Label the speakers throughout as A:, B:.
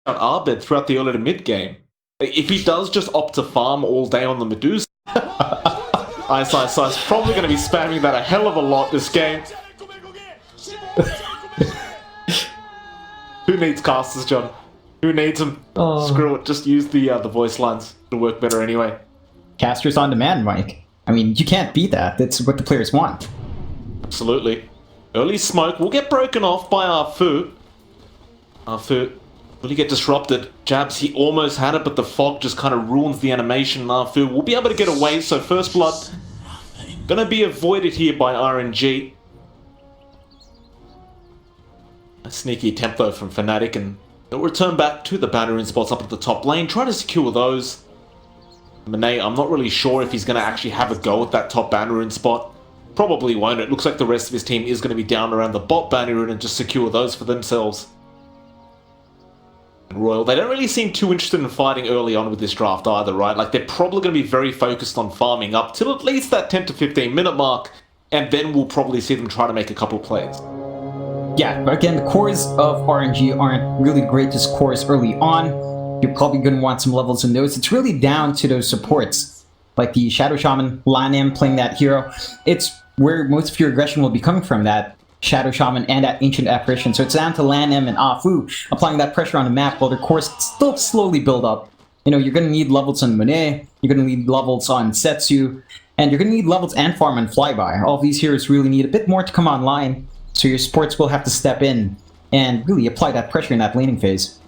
A: out Abed throughout the early to mid game. If he does just opt to farm all day on the Medusa, Ice probably going to be spamming that a hell of a lot this game. Who needs casters, John? Who needs them? Oh. Screw it, just use the voice lines. It'll work better anyway.
B: Casters on demand, Mike. I mean, you can't beat that. That's what the players want.
A: Absolutely. Early smoke will get broken off by Arfu. Arfu really get disrupted. Jabs, he almost had it, but the fog just kind of ruins the animation. Arfu will be able to get away, so first blood gonna be avoided here by RNG. A sneaky attempt though from FNATIC, and they'll return back to the battering spots up at the top lane, try to secure those. Monet, I'm not really sure if he's going to actually have a go at that top banner rune spot. Probably won't. It looks like the rest of his team is going to be down around the bot banner rune and just secure those for themselves. And Royal, they don't really seem too interested in fighting early on with this draft either, right? Like, they're probably going to be very focused on farming up till at least that 10 to 15 minute mark, and then we'll probably see them try to make a couple plays.
B: Yeah, but again, the cores of RNG aren't really the greatest cores early on. You're probably going to want some levels in those. It's really down to those supports, like the Shadow Shaman, Lanem playing that hero. It's where most of your aggression will be coming from, that Shadow Shaman and that Ancient Apparition. So it's down to Lanem and Afu applying that pressure on the map while their cores still slowly build up. You know, you're going to need levels on Monet, you're going to need levels on Setsu, and you're going to need levels and farm on Flyby. All of these heroes really need a bit more to come online, so your supports will have to step in and really apply that pressure in that laning phase.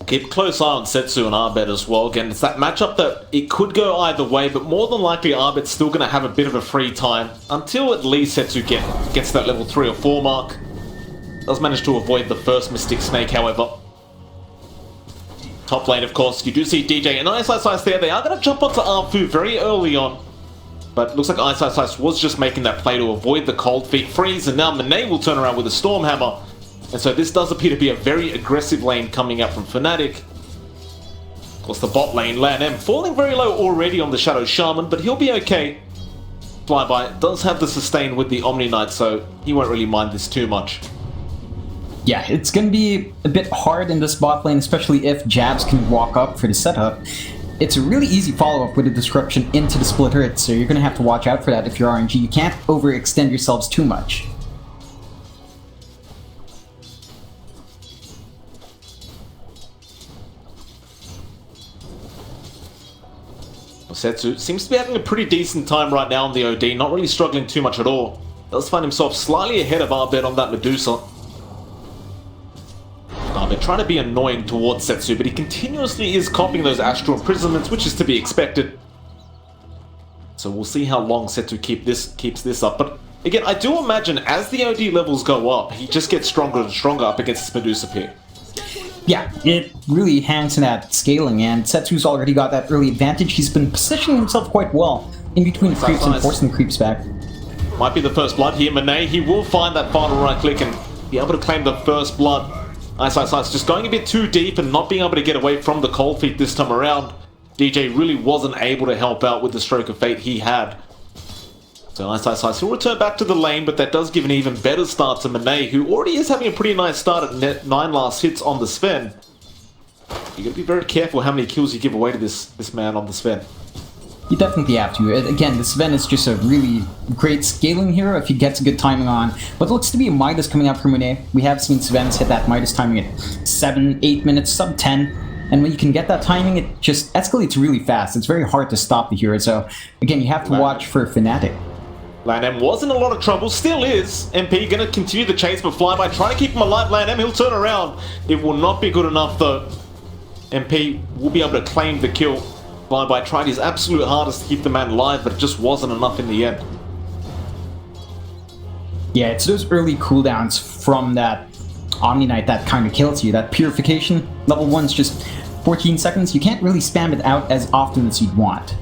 A: Keep a close eye on Setsu and Abed as well. Again, it's that matchup that it could go either way, but more than likely Abed's still going to have a bit of a free time until at least Setsu gets that level 3 or 4 mark. Does manage to avoid the first Mystic Snake, however. Top lane, of course, you do see DJ and Ice there. They are going to jump onto Arfu very early on. But it looks like Ice was just making that play to avoid the Cold Feet freeze, and now Monet will turn around with a Stormhammer. And so this does appear to be a very aggressive lane coming out from FNATIC. Of course, the bot lane, Lanem, falling very low already on the Shadow Shaman, but he'll be okay. Flyby does have the sustain with the Omni Knight, so he won't really mind this too much.
B: Yeah, it's going to be a bit hard in this bot lane, especially if Jabs can walk up for the setup. It's a really easy follow-up with a disruption into the split turret, so you're going to have to watch out for that if you're RNG. You can't overextend yourselves too much.
A: Setsu seems to be having a pretty decent time right now on the OD, not really struggling too much at all. Does find himself slightly ahead of Abed on that Medusa. Abed trying to be annoying towards Setsu, but he continuously is copying those astral imprisonments, which is to be expected. So we'll see how long Setsu keeps this up. But again, I do imagine as the OD levels go up, he just gets stronger and stronger up against this Medusa peer.
B: Yeah, it really hangs in that scaling, and Setsu's already got that early advantage. He's been positioning himself quite well in between the creeps and forcing the creeps back.
A: Might be the first blood here. Monet, he will find that final right click and be able to claim the first blood. Ice just going a bit too deep and not being able to get away from the Cold Feet this time around. DJ really wasn't able to help out with the Stroke of Fate he had. So Ice will return back to the lane, but that does give an even better start to Monet, who already is having a pretty nice start at net 9 last hits on the Sven. You gotta be very careful how many kills you give away to this man on the Sven.
B: You definitely have to. Again, the Sven is just a really great scaling hero if he gets a good timing on what looks to be a Midas coming out from Monet. We have seen Svens hit that Midas timing at 7-8 minutes, sub 10. And when you can get that timing, it just escalates really fast. It's very hard to stop the hero. So again, you have to watch for FNATIC.
A: Lanem was in a lot of trouble, still is. MP gonna continue the chase, but Flyby trying to keep him alive. Lanem, he'll turn around. It will not be good enough though. MP will be able to claim the kill. Flyby tried his absolute hardest to keep the man alive, but it just wasn't enough in the end.
B: Yeah, it's those early cooldowns from that Omni Knight that kind of kills you. That Purification, level 1's just 14 seconds. You can't really spam it out as often as you'd want.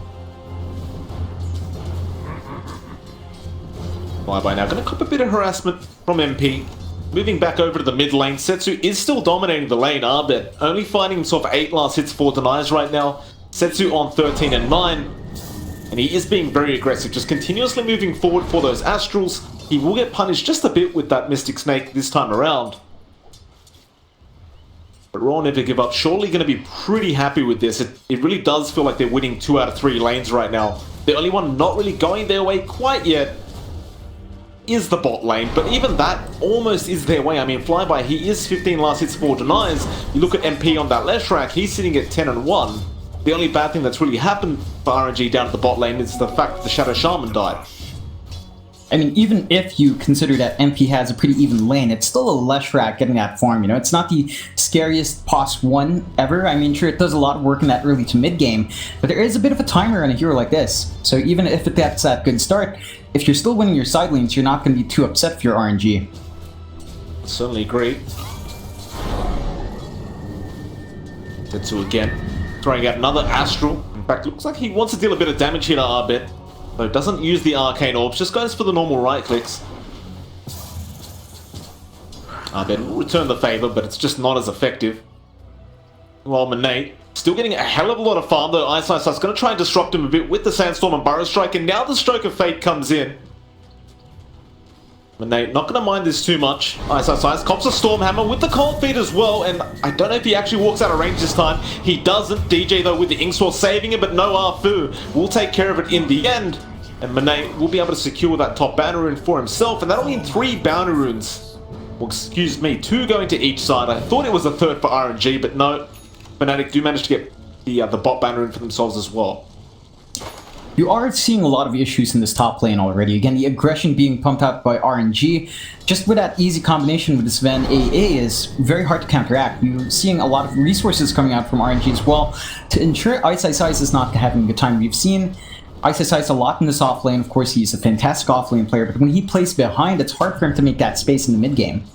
A: Flyby now going to cop a bit of harassment from MP. Moving back over to the mid lane, Setsu is still dominating the lane. Abed only finding himself 8 last hits, 4 denies right now. Setsu on 13 and 9. And he is being very aggressive, just continuously moving forward for those Astrals. He will get punished just a bit with that Mystic Snake this time around. But Raw never give up. Surely going to be pretty happy with this. It really does feel like they're winning 2 out of 3 lanes right now. The only one not really going their way quite yet is the bot lane, but even that almost is their way. I mean, Flyby, he is 15 last hits, 4 denies. You look at MP on that left track, he's sitting at 10 and 1. The only bad thing that's really happened for RNG down at the bot lane is the fact that the Shadow Shaman died.
B: I mean, even if you consider that MP has a pretty even lane, it's still a Leshrac getting that farm, you know? It's not the scariest POS 1 ever. I mean, sure, it does a lot of work in that early to mid game, but there is a bit of a timer on a hero like this. So even if it gets that good start, if you're still winning your side lanes, you're not going to be too upset if you're RNG.
A: Certainly agree. Tetsu again, throwing out another Astral. In fact, looks like he wants to deal a bit of damage here to Abed. Though doesn't use the Arcane Orbs, just goes for the normal right clicks. Abed will return the favor, but it's just not as effective. While Manate still getting a hell of a lot of farm, though Ice is going to try and disrupt him a bit with the Sandstorm and Burrow Strike, and now the Stroke of Fate comes in. Manate not going to mind this too much. Ice cops a Stormhammer with the Cold Feet as well, and I don't know if he actually walks out of range this time. He doesn't. DJ though with the Inkswell saving him, but no Arfu will take care of it in the end. And Manate will be able to secure that top bounty rune for himself, and that'll mean 3 bounty runes. Well, excuse me, 2 going to each side. I thought it was a 3rd for RNG, but no. FNATIC do manage to get the bot bounty rune for themselves as well.
B: You are seeing a lot of issues in this top lane already. Again, the aggression being pumped out by RNG, just with that easy combination with this Sven AA is very hard to counteract. You're seeing a lot of resources coming out from RNG as well to ensure Ice is not having a good time. We've seen Ice a lot in this off lane. Of course, he's a fantastic off lane player, but when he plays behind, it's hard for him to make that space in the mid game.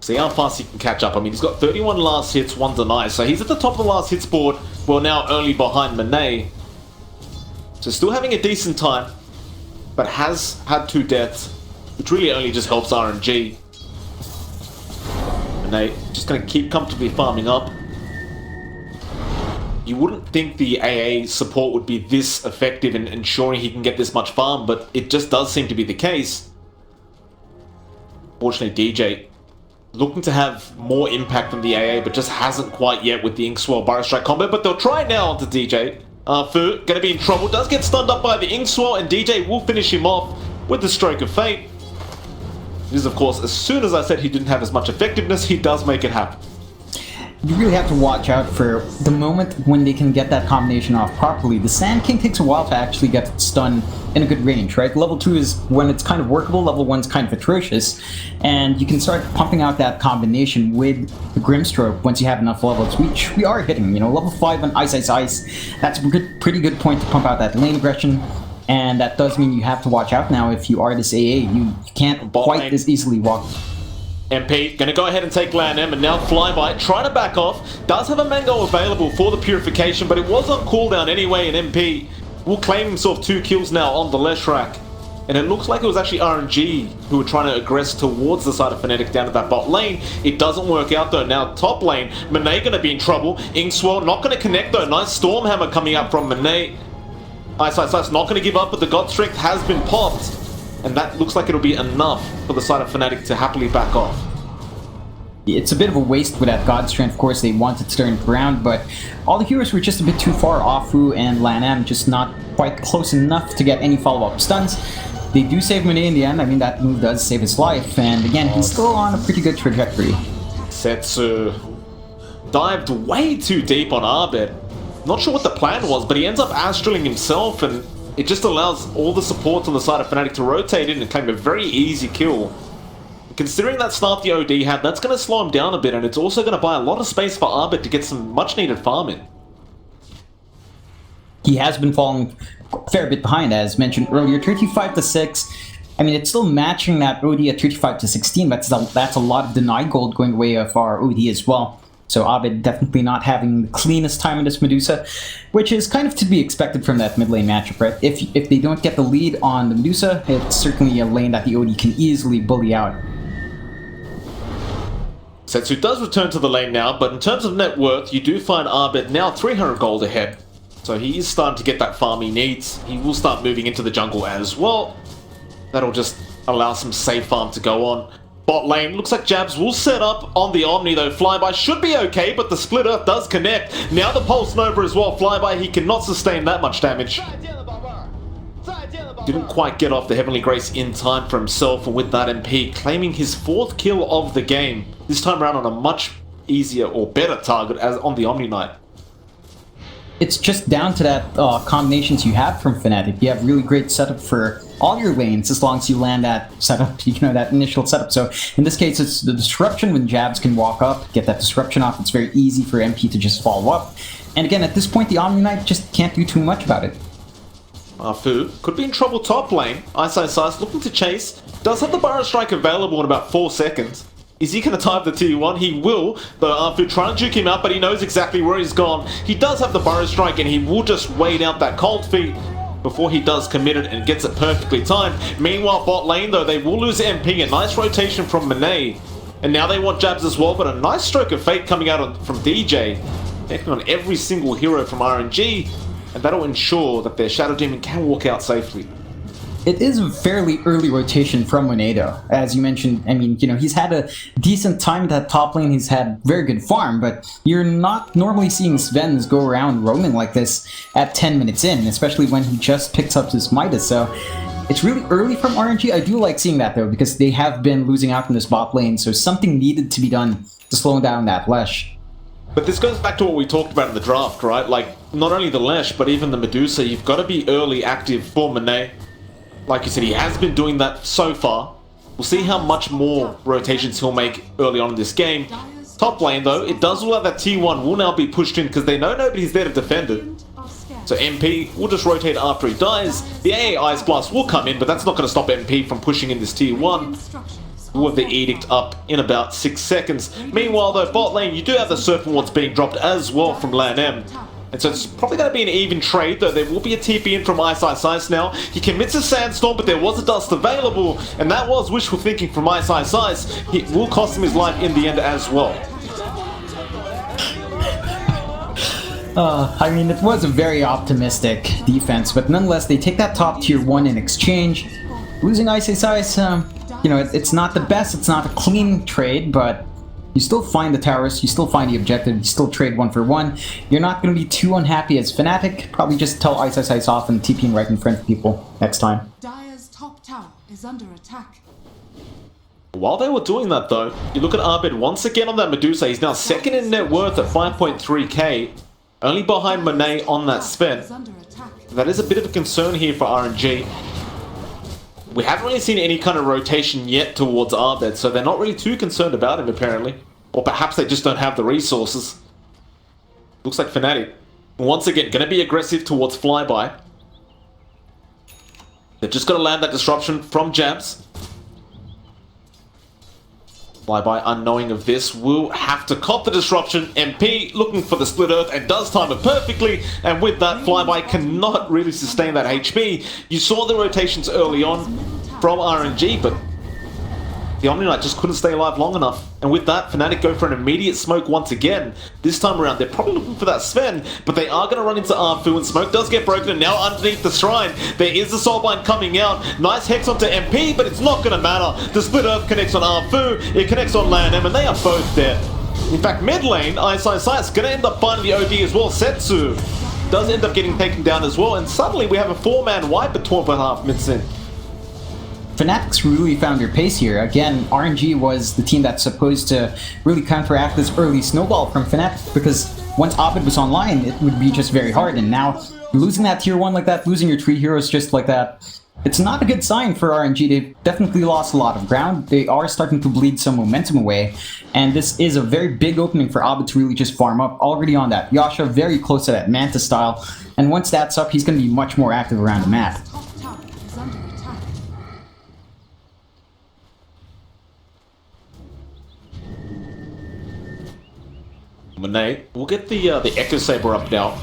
A: See how fast he can catch up. I mean, he's got 31 last hits, 1 deny, so he's at the top of the last hits board. Well, now only behind Manate. So still having a decent time, but has had 2 deaths, which really only just helps RNG. Manate just going to keep comfortably farming up. You wouldn't think the AA support would be this effective in ensuring he can get this much farm, but it just does seem to be the case. Fortunately, DJ looking to have more impact than the AA, but just hasn't quite yet with the Inkswell Burrow Strike combo, but they'll try now onto DJ. Fu gonna be in trouble, does get stunned up by the Inkswell, and DJ will finish him off with the Stroke of Fate. This is, of course, as soon as I said he didn't have as much effectiveness, he does make it happen.
B: You really have to watch out for the moment when they can get that combination off properly. The Sand King takes a while to actually get stunned in a good range, right? Level 2 is when it's kind of workable, level 1 is kind of atrocious, and you can start pumping out that combination with the Grimstroke once you have enough levels, which we are hitting, you know, level 5 on Ice, that's a pretty good point to pump out that lane aggression, and that does mean you have to watch out now if you are this AA. You can't quite as easily walk.
A: MP gonna go ahead and take Land M, and now Flyby trying to back off. Does have a Mango available for the Purification, but it was on cooldown anyway, and MP will claim himself 2 kills now on the Leshrac. And it looks like it was actually RNG who were trying to aggress towards the side of FNATIC down to that bot lane. It doesn't work out though. Now top lane, Manate gonna be in trouble. Inkswell not gonna connect though. Nice Stormhammer coming up from Manate. Ice not gonna give up, but the God Strength has been popped. And that looks like it'll be enough for the side of FNATIC to happily back off.
B: It's a bit of a waste with that God Strength. Of course, they wanted to turn it around, but all the heroes were just a bit too far. Afu and Lanam just not quite close enough to get any follow-up stuns. They do save Manate in the end. I mean, that move does save his life, and again, he's still on a pretty good trajectory.
A: Setsu dived way too deep on Abed. Not sure what the plan was, but he ends up astraling himself, and it just allows all the supports on the side of FNATIC to rotate in and claim a very easy kill. Considering that start the OD had, that's going to slow him down a bit, and it's also going to buy a lot of space for Abed to get some much-needed farm in.
B: He has been falling a fair bit behind, as mentioned earlier, 35-6. I mean, it's still matching that OD at 35-16, but that's a lot of deny gold going away of our OD as well. So Abed definitely not having the cleanest time in this Medusa, which is kind of to be expected from that mid lane matchup, right? If they don't get the lead on the Medusa, it's certainly a lane that the OD can easily bully out.
A: Setsu does return to the lane now, but in terms of net worth, you do find Abed now 300 gold ahead. So he is starting to get that farm he needs. He will start moving into the jungle as well. That'll just allow some safe farm to go on. Bot lane, looks like Jabs will set up on the Omni though. Flyby should be okay, but the Split Earth does connect. Now the Pulse Nova as well. Flyby, he cannot sustain that much damage. Didn't quite get off the Heavenly Grace in time for himself, and with that MP claiming his 4th kill of the game. This time around on a much easier or better target as on the Omni Knight.
B: It's just down to that combinations you have from FNATIC. You have really great setup for all your lanes as long as you land that setup, you know, that initial setup. So in this case, it's the disruption when Jabs can walk up, get that disruption off. It's very easy for MP to just follow up. And again, at this point, the Omni Knight just can't do too much about it.
A: Fu could be in trouble top lane. Ice looking to chase. Does have the Burrow Strike available in about 4 seconds. Is he going to tie up the T1? He will, though Fu trying to juke him out, but he knows exactly where he's gone. He does have the Burrow Strike, and he will just wait out that Cold Feet before he does commit it and gets it perfectly timed. Meanwhile, bot lane, though, they will lose MP. A nice rotation from Monet. And now they want Jabs as well, but a nice stroke of fate coming out from DJ. Taking on every single hero from RNG, and that'll ensure that their Shadow Demon can walk out safely.
B: It is a fairly early rotation from Monedo. As you mentioned, I mean, you know, he's had a decent time at that top lane, he's had very good farm, but you're not normally seeing Svens go around roaming like this at 10 minutes in, especially when he just picks up his Midas, so it's really early from RNG. I do like seeing that though, because they have been losing out from this bot lane, so something needed to be done to slow down that Lesh.
A: But this goes back to what we talked about in the draft, right? Like, not only the Lesh, but even the Medusa, you've got to be early active for Monet. Like you said, he has been doing that so far. We'll see how much more rotations he'll make early on in this game. Top lane, though, it does look like that T1 will now be pushed in because they know nobody's there to defend it. So MP will just rotate after he dies. The AA Ice Blast will come in, but that's not going to stop MP from pushing in this T1 with the Edict up in about 6 seconds. Meanwhile, though, bot lane, you do have the Serpent Wards being dropped as well from Lan M. And so it's probably going to be an even trade, though there will be a TP in from Ice now. He commits a Sandstorm, but there was a Dust available, and that was wishful thinking from Ice. It will cost him his life in the end as well.
B: I mean, it was a very optimistic defense, but nonetheless, they take that top tier 1 in exchange. Losing Ice, you know, it's not the best, it's not a clean trade, but you still find the towers, you still find the objective, you still trade 1 for 1. You're not going to be too unhappy as FNATIC. Probably just tell Ice off and TPing right in front of people next time.
C: Dire's top tower is under attack.
A: While they were doing that, though, you look at Abed once again on that Medusa. He's now second in net worth at 5.3k, only behind Monet on that spin. That is a bit of a concern here for RNG. We haven't really seen any kind of rotation yet towards Abed, so they're not really too concerned about him, apparently. Or perhaps they just don't have the resources. Looks like FNATIC, once again, going to be aggressive towards Flyby. They're just going to land that disruption from Jabs. Flyby, unknowing of this, will have to cop the disruption. MP looking for the Split Earth and does time it perfectly. And with that, Flyby cannot really sustain that HP. You saw the rotations early on from RNG, but the Omni Knight just couldn't stay alive long enough. And with that, FNATIC go for an immediate smoke once again. This time around, they're probably looking for that Sven, but they are going to run into Arfu, and smoke does get broken, and now underneath the shrine, there is the Soulbind coming out. Nice Hex onto MP, but it's not going to matter. The Split Earth connects on Arfu, it connects on Lan M, and they are both dead. In fact, mid lane, Ice is going to end up finding the OD as well. Setsu does end up getting taken down as well, and suddenly we have a 4-man wipe at 12.5 minutes in.
B: FNATIC's really found their pace here. Again, RNG was the team that's supposed to really counteract this early snowball from FNATIC, because once Abed was online, it would be just very hard, and now losing that tier 1 like that, losing your 3 heroes just like that, it's not a good sign for RNG. They've definitely lost a lot of ground. They are starting to bleed some momentum away, and this is a very big opening for Abed to really just farm up. Already on that Yasha, very close to that Manta style, and once that's up, he's going to be much more active around the map.
A: Monet, we'll get the Echo Saber up now.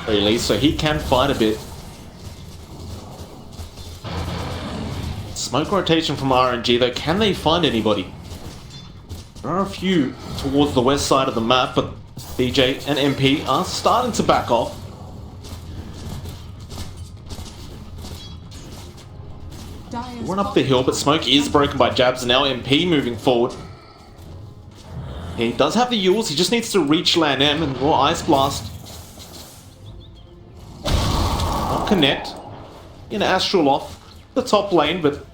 A: Really, so he can fight a bit. Smoke rotation from RNG though, can they find anybody? There are a few towards the west side of the map, but DJ and MP are starting to back off. run up the hill, but smoke is broken by jabs, and now MP moving forward. He does have the Yules, he just needs to reach Lan M and more Ice Blast. Not connect. In Astral off the top lane, but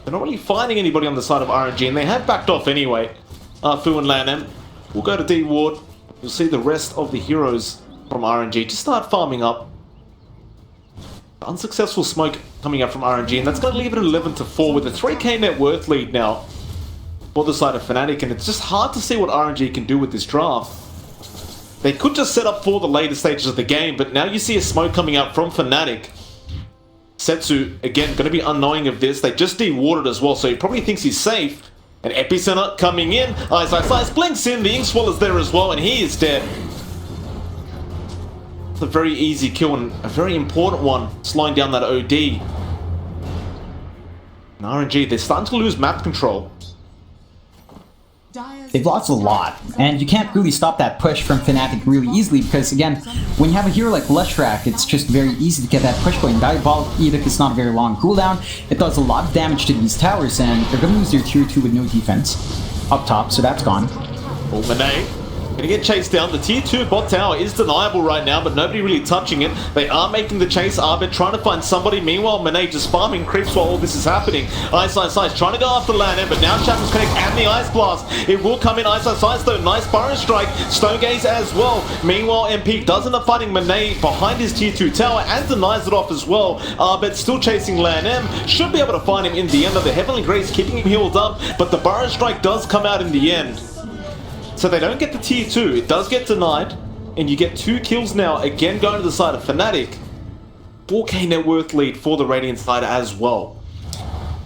A: they're not really finding anybody on the side of RNG, and they have backed off anyway. Fu and Lan M will go to D Ward. You'll see the rest of the heroes from RNG to start farming up. Unsuccessful smoke coming out from RNG, and that's going to leave it 11-4 with a 3k net worth lead now for the side of FNATIC, and it's just hard to see what RNG can do with this draft. They could just set up for the later stages of the game, but now you see a smoke coming out from FNATIC. Setsu, again, going to be unknowing of this. They just de-warded as well, so he probably thinks he's safe. And Epicenter coming in. Ice blinks in. The Ink Swallower's there as well, and he is dead. It's a very easy kill and a very important one, slowing down that OD. And RNG, they're starting to lose map control.
B: They've lost a lot, and you can't really stop that push from FNATIC really easily because, again, when you have a hero like Leshrac, it's just very easy to get that push going. Diabolic Edict is not a very long cooldown. It does a lot of damage to these towers, and they're going to lose their tier 2 with no defense up top, so that's gone.
A: Oh, Monet gonna get chased down. The tier 2 bot tower is deniable right now, but nobody really touching it. They are making the chase. Abed trying to find somebody. Meanwhile, Monet just farming creeps while all this is happening. Ice trying to go after Lan M, but now Shackles Connect and the Ice Blast. It will come in. Ice though. Nice Burrow Strike. Stone Gaze as well. Meanwhile, MP does end up finding Monet behind his tier 2 tower and denies it off as well. Abed still chasing Lan M. Should be able to find him in the end of the Heavenly Grace, keeping him healed up, but the Burrow Strike does come out in the end. So they don't get the tier 2, it does get denied, and you get 2 kills now, again going to the side of FNATIC. 4k net worth lead for the Radiant side as well.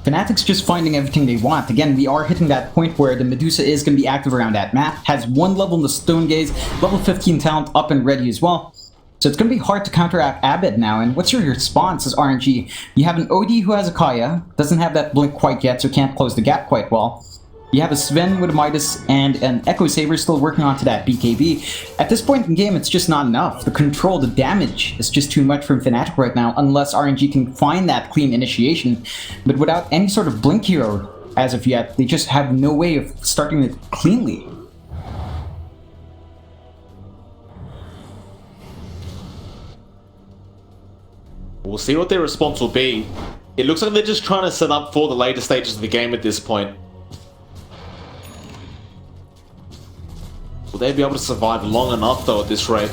B: FNATIC's just finding everything they want. Again, we are hitting that point where the Medusa is going to be active around that map, has 1 level in the Stone Gaze, level 15 talent up and ready as well. So it's going to be hard to counteract Abed now, and what's your response as RNG? You have an OD who has a Kaya, doesn't have that blink quite yet, so can't close the gap quite well. You have a Sven with a Midas and an Echo Saber still working onto that BKB. At this point in the game, it's just not enough. The control, the damage is just too much from FNATIC right now, unless RNG can find that clean initiation. But without any sort of blink hero as of yet, they just have no way of starting it cleanly.
A: We'll see what their response will be. It looks like they're just trying to set up for the later stages of the game at this point. Will they be able to survive long enough, though, at this rate?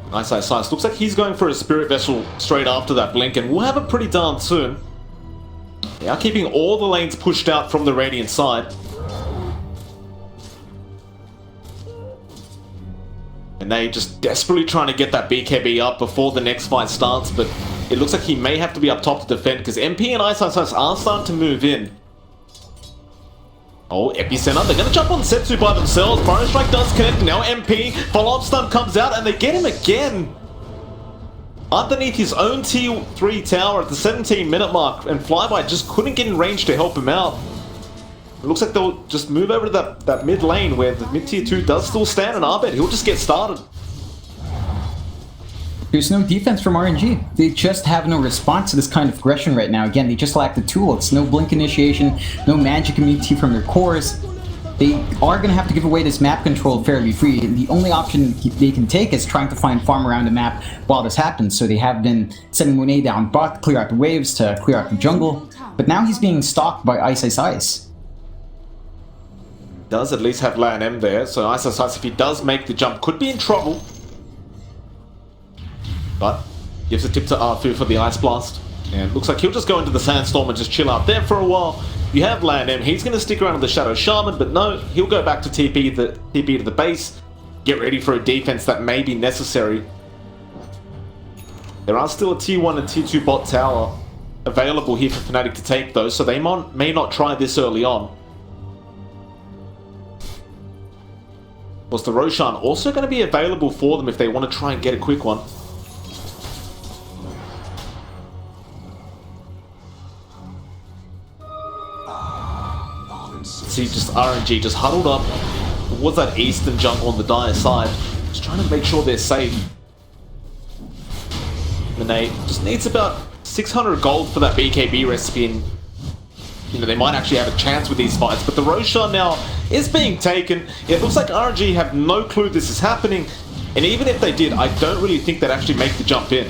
A: Nice. Looks like he's going for a Spirit Vessel straight after that blink, and we'll have it pretty darn soon. They are keeping all the lanes pushed out from the Radiant side. And they just desperately trying to get that BKB up before the next fight starts, but it looks like he may have to be up top to defend, because MP and Ice are starting to move in. Oh, Epicenter, they're going to jump on Setsu by themselves. Burrow Strike does connect. Now MP, follow-up stun comes out, and they get him again. Underneath his own tier 3 tower at the 17-minute mark, and Flyby just couldn't get in range to help him out. It looks like they'll just move over to that mid lane where the mid tier 2 does still stand, and Abed, he'll just get started.
B: There's no defense from RNG. They just have no response to this kind of aggression right now. Again, they just lack the tools. No blink initiation, no magic immunity from their cores. They are going to have to give away this map control fairly free. The only option they can take is trying to find farm around the map while this happens. So they have been sending Monet down bot to clear out the waves, to clear out the jungle. But now he's being stalked by Ice.
A: Does at least have Lan M there, so Ice, if he does make the jump, could be in trouble. But gives a tip to Arfu for the Ice Blast. And looks like he'll just go into the Sandstorm and just chill out there for a while. You have Lan M, he's going to stick around with the Shadow Shaman, but no, he'll go back to TP to the base. Get ready for a defense that may be necessary. There are still a tier 1 and tier 2 bot tower available here for FNATIC to take though, so they may not try this early on. Was the Roshan also going to be available for them if they want to try and get a quick one? See, just RNG just huddled up towards that eastern jungle on the dire side, just trying to make sure they're safe. Monet just needs about 600 gold for that BKB recipe, and you know, they might actually have a chance with these fights. But the Roshan now is being taken. It looks like RNG have no clue this is happening, and even if they did, I don't really think they'd actually make the jump in.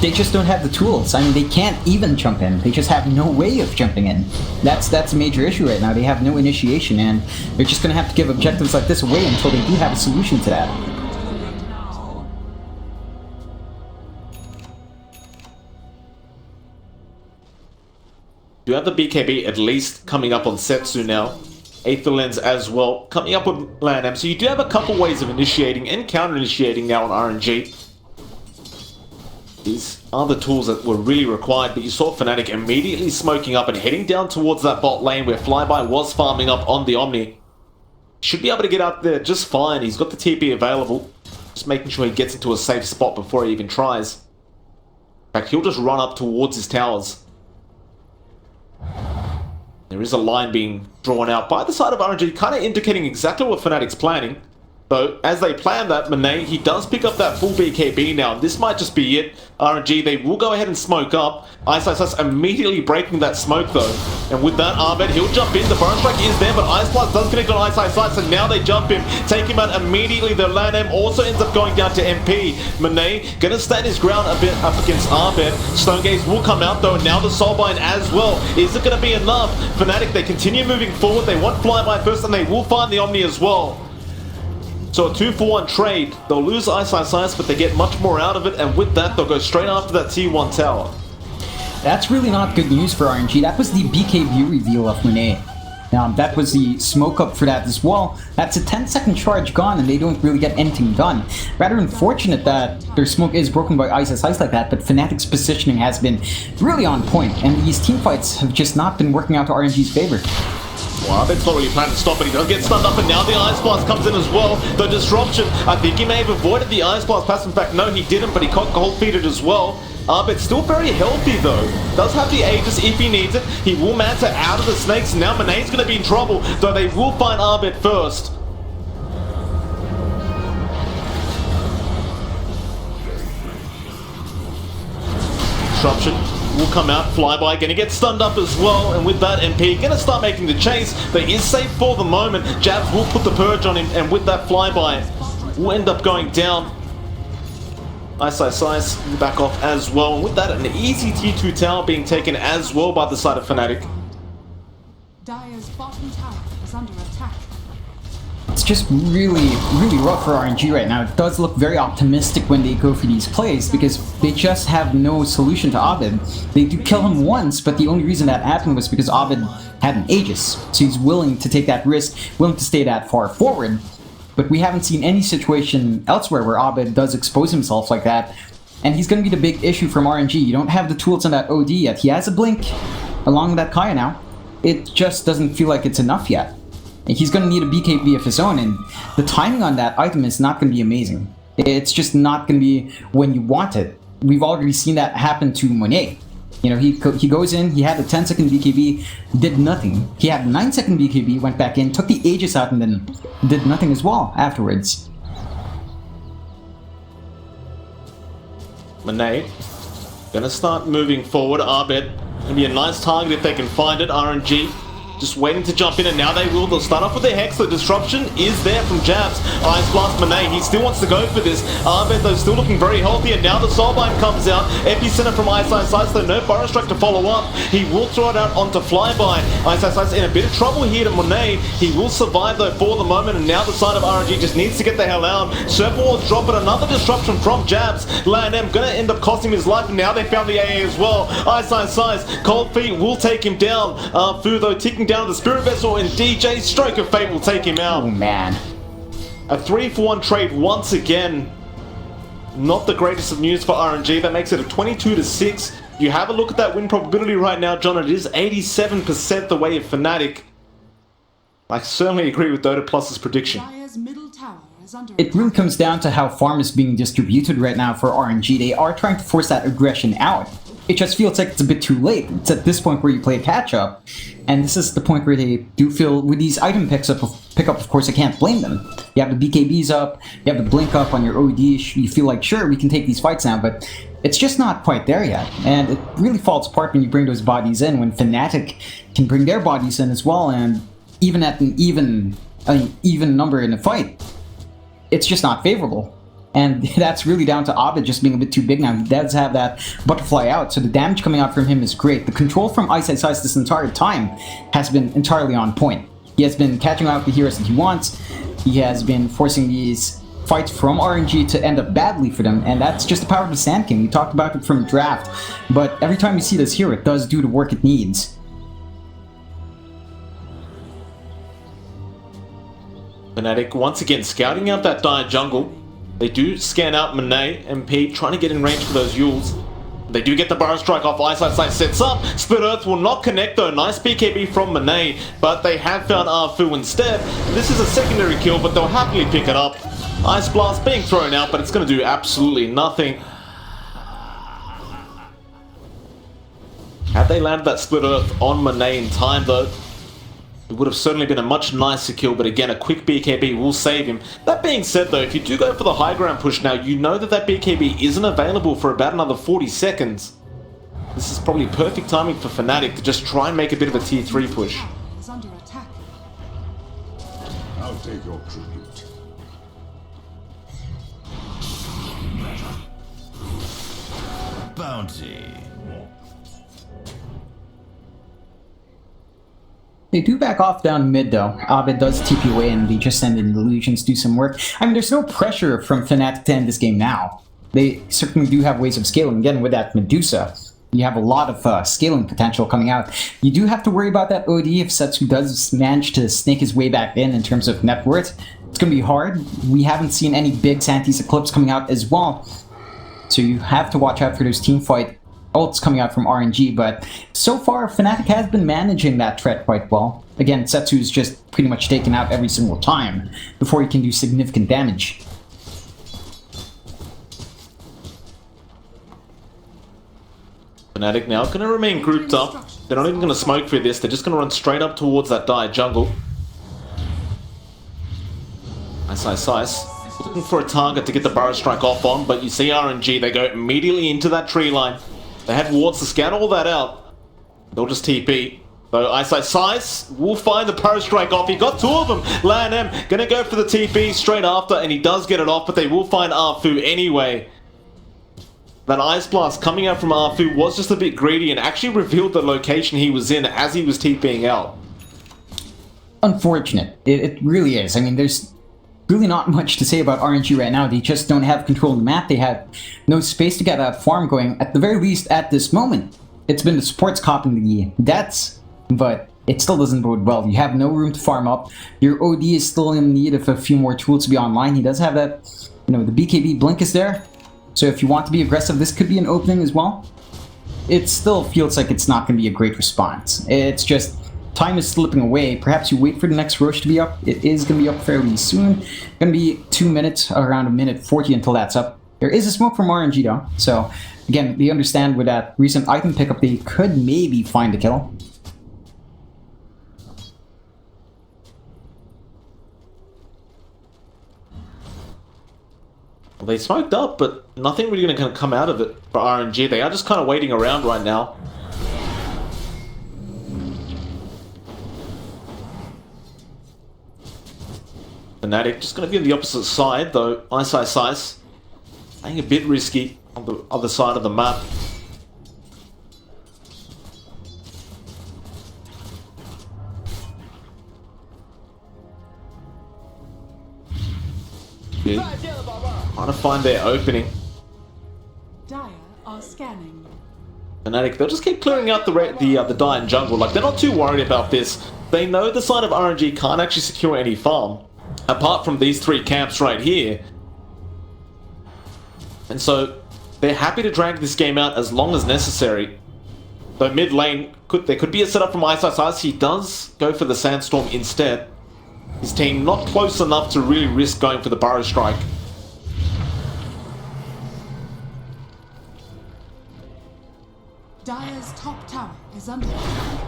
B: They just don't have the tools. I mean, they can't even jump in. They just have no way of jumping in. That's a major issue right now. They have no initiation, and they're just going to have to give objectives like this away until they do have a solution to that.
A: You have the BKB at least coming up on Setsu now. Aether Lens as well, coming up with LANM. So you do have a couple ways of initiating and counter-initiating now on RNG. These are the tools that were really required, but you saw FNATIC immediately smoking up and heading down towards that bot lane where Flyby was farming up on the Omni. Should be able to get out there just fine. He's got the TP available. Just making sure he gets into a safe spot before he even tries. In fact, he'll just run up towards his towers. There is a line being drawn out by the side of RNG, kind of indicating exactly what FNATIC's planning. Though, as they plan that, Monet, he does pick up that full BKB now. This might just be it. RNG, they will go ahead and smoke up. Ice immediately breaking that smoke, though. And with that, Abed, he'll jump in. The burn strike is there, but Ice Blast does connect on Ice, so now they jump him. Take him out immediately. The LANM also ends up going down to MP. Monet gonna stand his ground a bit up against Abed. Stonegaze will come out, though, and now the Soulbind as well. Is it gonna be enough? FNATIC, they continue moving forward. They want Flyby first, and they will find the Omni as well. So a 2-for-1 trade. They'll lose Ice, but they get much more out of it, and with that, they'll go straight after that T1 tower.
B: That's really not good news for RNG. That was the BKB reveal of Monet. That was the smoke up for that as well. That's a 10-second charge gone, and they don't really get anything done. Rather unfortunate that their smoke is broken by Ice like that, but FNATIC's positioning has been really on point, and these teamfights have just not been working out to RNG's favor.
A: Well, Abed's not really planning to stop, but he does get stunned up, and now the Ice Blast comes in as well. The disruption, I think he may have avoided the Ice Blast pass. In fact, no, he didn't, but he got cold-feeded as well. Abed's still very healthy, though. Does have the Aegis if he needs it. He will Manta out of the snakes. Now Monet's going to be in trouble, though they will find Abed first. Disruption will come out. Flyby gonna get stunned up as well, and with that, MP gonna start making the chase. They is safe for the moment. Jabs will put the purge on him, and with that, Flyby will end up going down. Ice will back off as well, and with that, an easy T2 tower being taken as well by the side of FNATIC.
C: Dire's bottom tower is under attack.
B: It's just really rough for RNG right now. It does look very optimistic when they go for these plays because they just have no solution to Abed. They do kill him once, but the only reason that happened was because Abed had an Aegis. So he's willing to take that risk, willing to stay that far forward. But we haven't seen any situation elsewhere where Abed does expose himself like that. And he's going to be the big issue from RNG. You don't have the tools on that OD yet. He has a Blink along with that Kaya now. It just doesn't feel like it's enough yet. He's going to need a BKB of his own, and the timing on that item is not going to be amazing. It's just not going to be when you want it. We've already seen that happen to Monet. You know, he goes in, he had a 10-second BKB, did nothing. He had a 9-second BKB, went back in, took the Aegis out, and then did nothing as well afterwards.
A: Monet gonna start moving forward. Abed gonna be a nice target if they can find it. RNG just waiting to jump in, and now they will. They'll start off with their Hex. The disruption is there from Jabs. Ice Blast Monet, he still wants to go for this. Abed, though, still looking very healthy, and now the Soulbind comes out. Epicenter from Ice, though no Burrow Strike to follow up. He will throw it out onto Flyby. Ice in a bit of trouble here to Monet. He will survive, though, for the moment, and now the side of RNG just needs to get the hell out. Serpent Ward's dropping another disruption from Jabs. LANM gonna end up costing him his life, and now they found the AA as well. Ice, Cold Feet will take him down. Fu, though, ticking down the Spirit Vessel, and DJ Stroke of Fate will take him out.
B: Oh man.
A: A 3-for-1 trade once again. Not the greatest of news for RNG. That makes it a 22-6. You have a look at that win probability right now, John. It is 87% the way of FNATIC. I certainly agree with Dota Plus's prediction.
C: Dire's middle tower is under
B: It really comes down to how farm is being distributed right now for RNG. They are trying to force that aggression out. it just feels like it's a bit too late. It's at this point where you play catch-up, and this is the point where they do feel, with these item pickup, of course, I can't blame them. You have the BKBs up, you have the blink up on your OD, you feel like, sure, we can take these fights now, but it's just not quite there yet, and it really falls apart when you bring those bodies in, when FNATIC can bring their bodies in as well, and even at an even number in a fight, it's just not favorable. And that's really down to Abed just being a bit too big now. He does have that butterfly out, so the damage coming out from him is great. The control from Ice this entire time has been entirely on point. He has been catching out the heroes that he wants. He has been forcing these fights from RNG to end up badly for them, and that's just the power of the Sand King. We talked about it from draft, but every time you see this hero, it does do the work it needs.
A: FNATIC once again scouting out that dire jungle. They do scan out Monet and P, trying to get in range for those Yules. They do get the Burrow Strike off. Ice sets up. Split Earth will not connect though. Nice BKB from Monet, but they have found Arfu instead. This is a secondary kill, but they'll happily pick it up. Ice Blast being thrown out, but it's going to do absolutely nothing. Had they landed that Split Earth on Monet in time though, it would have certainly been a much nicer kill, but again, a quick BKB will save him. That being said though, if you do go for the high ground push now, you know that that BKB isn't available for about another 40 seconds. This is probably perfect timing for FNATIC to just try and make a bit of a tier 3 push.
C: Is under attack.
D: I'll take your tribute. Bounty.
B: They do back off down mid though. Abed does TP away and they just send in illusions, do some work. I mean, there's no pressure from FNATIC to end this game now. They certainly do have ways of scaling. Again, with that Medusa, you have a lot of scaling potential coming out. You do have to worry about that OD if Setsu does manage to snake his way back in terms of net worth. It's going to be hard. We haven't seen any big Santis Eclipse coming out as well. So you have to watch out for those teamfight ults coming out from RNG, but so far FNATIC has been managing that threat quite well. Again, Setsu's just pretty much taken out every single time before he can do significant damage.
A: FNATIC now going to remain grouped up. They're not even going to smoke for this, they're just going to run straight up towards that dire jungle. Ice. Looking for a target to get the Burrow Strike off on, but you see RNG, they go immediately into that tree line. They had wards to scout all that out. They'll just TP. So Ice will find the Burrow Strike off. He got two of them. Lan M gonna go for the TP straight after, and he does get it off, but they will find Arfu anyway. That Ice Blast coming out from Arfu was just a bit greedy and actually revealed the location he was in as he was TPing out.
B: Unfortunate. It really is. I mean, there's really not much to say about RNG right now. They just don't have control of the map. They have no space to get that farm going, at the very least at this moment. It's been the supports copping the deaths, but it still doesn't bode well. You have no room to farm up. Your OD is still in need of a few more tools to be online. He does have that, the BKB blink is there. So if you want to be aggressive, this could be an opening as well. It still feels like it's not going to be a great response. It's just time is slipping away. Perhaps you wait for the next Roche to be up. It is going to be up fairly soon. Going to be 2 minutes, around a minute 40 until that's up. There is a smoke from RNG though. So again, they understand with that recent item pickup, they could maybe find a kill.
A: Well, they smoked up, but nothing really going to come out of it for RNG. They are just kind of waiting around right now. FNATIC just going to be on the opposite side, though. Ice. Playing a bit risky on the other side of the map. Good. Trying to find their opening.
C: Dire are scanning.
A: FNATIC, they'll just keep clearing out the Dire jungle. Like, they're not too worried about this. They know the side of RNG can't actually secure any farm, apart from these three camps right here. And so they're happy to drag this game out as long as necessary. Though mid lane, there could be a setup from Ice. He does go for the Sandstorm instead. His team not close enough to really risk going for the Burrow Strike.
C: Dire's top tower is under attack.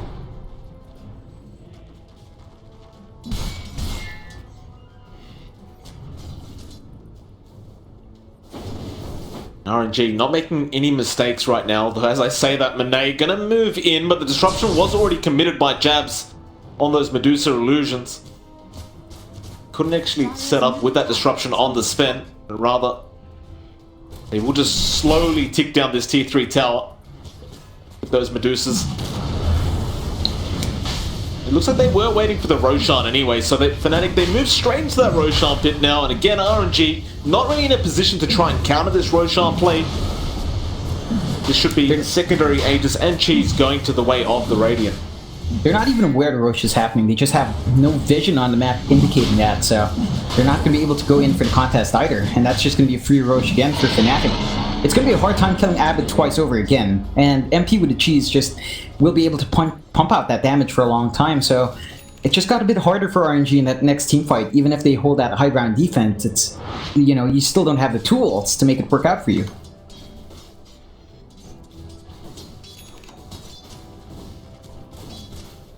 A: RNG not making any mistakes right now, though as I say that, Monet gonna move in, but the disruption was already committed by jabs on those Medusa illusions. Couldn't actually set up with that disruption on the spin, but rather they will just slowly tick down this tier 3 tower with those Medusas. It looks like they were waiting for the Roshan anyway, so that FNATIC, they move straight into that Roshan pit now, and again RNG not really in a position to try and counter this Roshan play. This should be secondary Aegis and Cheese going to the way of the Radiant.
B: They're not even aware the Rosh is happening, they just have no vision on the map indicating that, so they're not going to be able to go in for the contest either, and that's just going to be a free Rosh again for FNATIC. It's going to be a hard time killing Abed twice over again, and MP with the Cheese just will be able to pump out that damage for a long time, so it just got a bit harder for RNG in that next team fight. Even if they hold that high ground defense, it's, you know, you still don't have the tools to make it work out for you.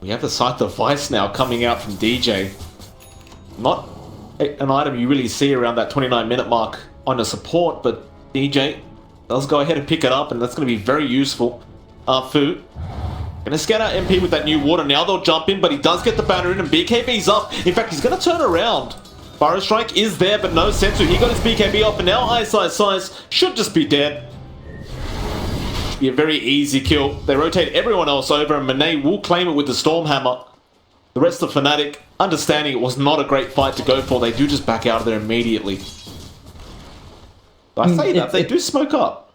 A: We have the Scythe of Vice now coming out from DJ. Not an item you really see around that 29-minute mark on a support, but DJ does go ahead and pick it up, and that's going to be very useful. Fu gonna scan out MP with that new water. Now they'll jump in, but he does get the banner in, and BKB's up. In fact, he's gonna turn around. Burrow Strike is there, but no Sensu. He got his BKB off, and now Ice should just be dead. Should be a very easy kill. They rotate everyone else over, and Monet will claim it with the Stormhammer. The rest of FNATIC, understanding it was not a great fight to go for, they do just back out of there immediately. I say that, they do smoke up.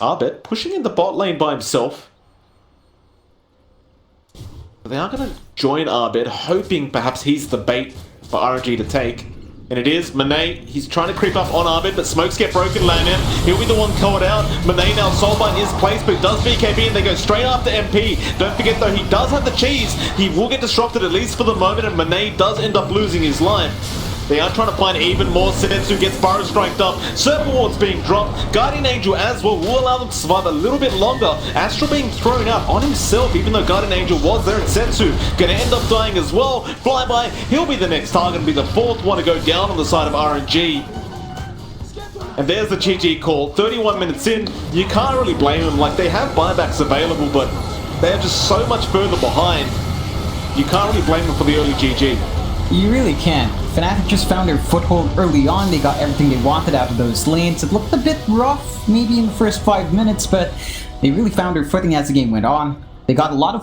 A: Abed pushing in the bot lane by himself. They are going to join Abed, hoping perhaps he's the bait for RNG to take. And it is Monet. He's trying to creep up on Abed, but smokes get broken. Lanian, he'll be the one caught out. Monet now soulbind his place, but does BKB, and they go straight after MP. Don't forget though, he does have the cheese. He will get disrupted at least for the moment, and Monet does end up losing his life. They are trying to find even more. Senetsu gets Burrow Striked up. Serpent Ward's being dropped. Guardian Angel as well will allow them to survive a little bit longer. Astral being thrown out on himself, even though Guardian Angel was there, and Sensu gonna end up dying as well. Flyby, he'll be the next target and be the fourth one to go down on the side of RNG. And there's the GG call. 31 minutes in, you can't really blame them. Like, they have buybacks available, but they're just so much further behind. You can't really blame them for the early GG.
B: You really can't. FNATIC just found their foothold early on. They got everything they wanted out of those lanes. It looked a bit rough, maybe in the first 5 minutes, but they really found their footing as the game went on. They got a lot of